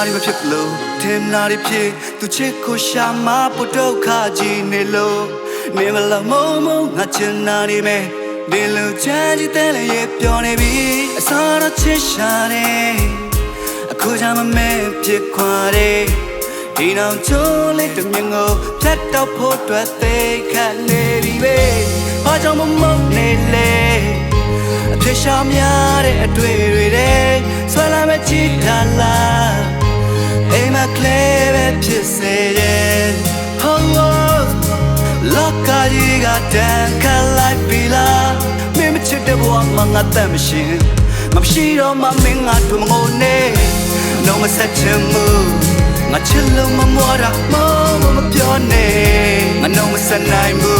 나리 뵙힐로 템 나리 피 두치고 샤마 포토카지 닐로 내말라 모모 나친 나리메 닐로 잔지 텔레 예편에비 서로 치샤네 고자만 매 피과레 이놈 졸리 뜸명고 plat다 포트와 테이카네리베 어쩌면 못내래 피샤미아레 아트웨레 솔라메 치달라 에마 클레베 피세레 호워 로카지가 댄칼라이 빌라 미미치데 보아망아 땀신 맘시로 맘밍아 투망오네 너무 사치무 nga chillo ma mora mo ma pyone nga no ma sanai mu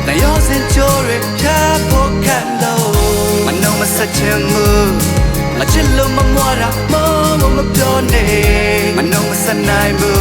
na yo sin chore cha po kan lo nga no ma sachimu nga chillo ma mora mo ma pyone nga no ma sanai mu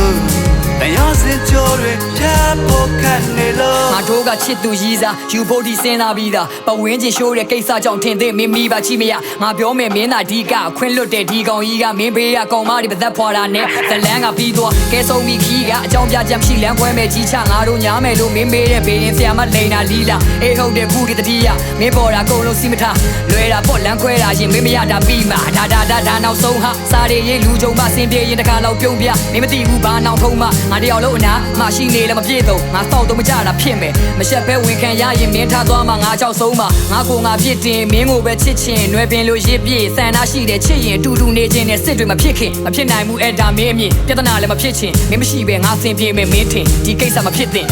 na yo sin chore cha po kan ne lo ငါတို့ကချစ်သူရီးစားယူဖို့ဒီစဉ်းစားပြီးသားပဝင်းကျင်ရှိုးတဲ့ကိစ္စကြောင့်ထင်သိမင်းမိပါချိမရငါပြောမယ်မင်းသာဒီကခွင့်လွတ်တဲ့ဒီကောင်ကြီးကမင်းဘေးကကောင်မတွေပသက်ဖွာတာနဲ့ဇလန်းကပြီးသွားကဲဆုံးပြီးခီးကအကြောင်းပြချက်မရှိလမ်းခွဲမဲ့ကြီးချငါတို့ညားမယ်လို့မင်းမေးတဲ့ဘေးရင်ဆရာမလိန်တာလီလာအေးဟုတ်တယ်ခုဒီတတိယမင်းပေါ်တာအကုန်လုံးစီမထားလွဲတာပေါ့လမ်းခွဲတာရင်မင်းမရတာပြီးမှာဒါနောက်ဆုံးဟာစားရရေးလူကြုံမစင်ပြေရင်တခါတော့ပြုံးပြမင်းမသိဘူးဘာနောက်ထုံးမငါတယောက်လုံးအနာမရှိနေလည်းမပြည့်တော့ငါစောက်တော့မကြတာဖြစ်မယ်မရှက်ပဲဝင်ခံရရင်မင်းထားသွားမှငါကြောက်ဆုံးမှငါကိုငါဖြစ်တင်မင်းကိုပဲချစ်ချင်နွယ်ပင်လို့ရစ်ပြည့်ဆန္ဒရှိတယ်ချစ်ရင်တူတူနေခြင်းနဲ့စစ်တွေမဖြစ်ခင်မဖြစ်နိုင်ဘူးအဲ့ဒါမင်းအမြင်ပြဿနာလည်းမဖြစ်ချင်မင်းမရှိပဲငါစင်ပြေမယ်မင်းထင်ဒီကိစ္စမဖြစ်သင့်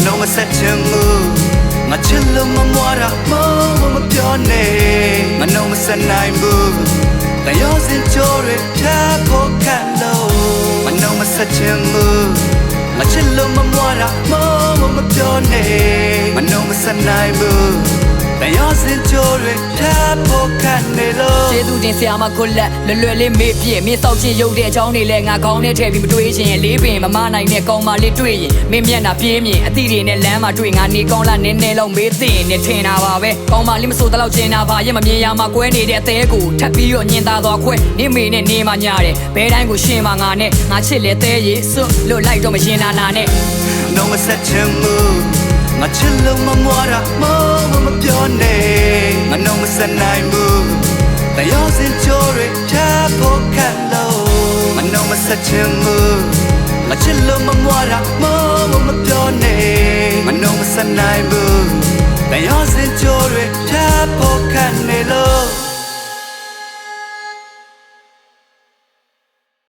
no ma sachimu nga chillo ma mora mo ma pyone nga no ma sanai mu na yo sin chore cha po kan lo nga no ma sachimu nga chillo ma mora mo ma pyone nga no ma sanai mu na yo sin chore cha po kan ne lo ကျေးဇူးတင်ဆရာမကိုလက်လွယ်လေးမေးပြည့်မင်းစောက်ချင်းရုပ်တဲ့အကြောင်းတွေလဲငါကောင်းနဲ့ထည့်ပြီးမတွေးချင်ရင်လေးပင်မမနိုင်တဲ့ကောင်းမလေးတွေ့ရင်မင်းမျက်နှာပြင်းမြင်အသီးတွေနဲ့လမ်းမှာတွေ့ငါနေကောင်းလားနည်းနည်းလောက်မေးသိရင်နဲ့ထင်တာပါပဲကောင်းမလေးမဆိုတလောက်ချင်တာပါရဲ့မမြင်ရမှာကွဲနေတဲ့အသေးကိုထပ်ပြီးတော့ညင်သားသွားခွဲနေမေနဲ့နေမှညာတယ်ဘဲတိုင်းကိုရှင်ပါငါနဲ့ငါချစ်လေသေးရေစွတ်လို့လိုက်တော့မရင်နာနဲ့ no ma sachimu nga chillo ma mora mo ma pyone nga no ma sanai mu na yo sin chore cha po kan lo nga no ma sachimu nga chillo ma mora mo ma pyone nga no ma sanai mu na yo sin chore cha po kan ne lo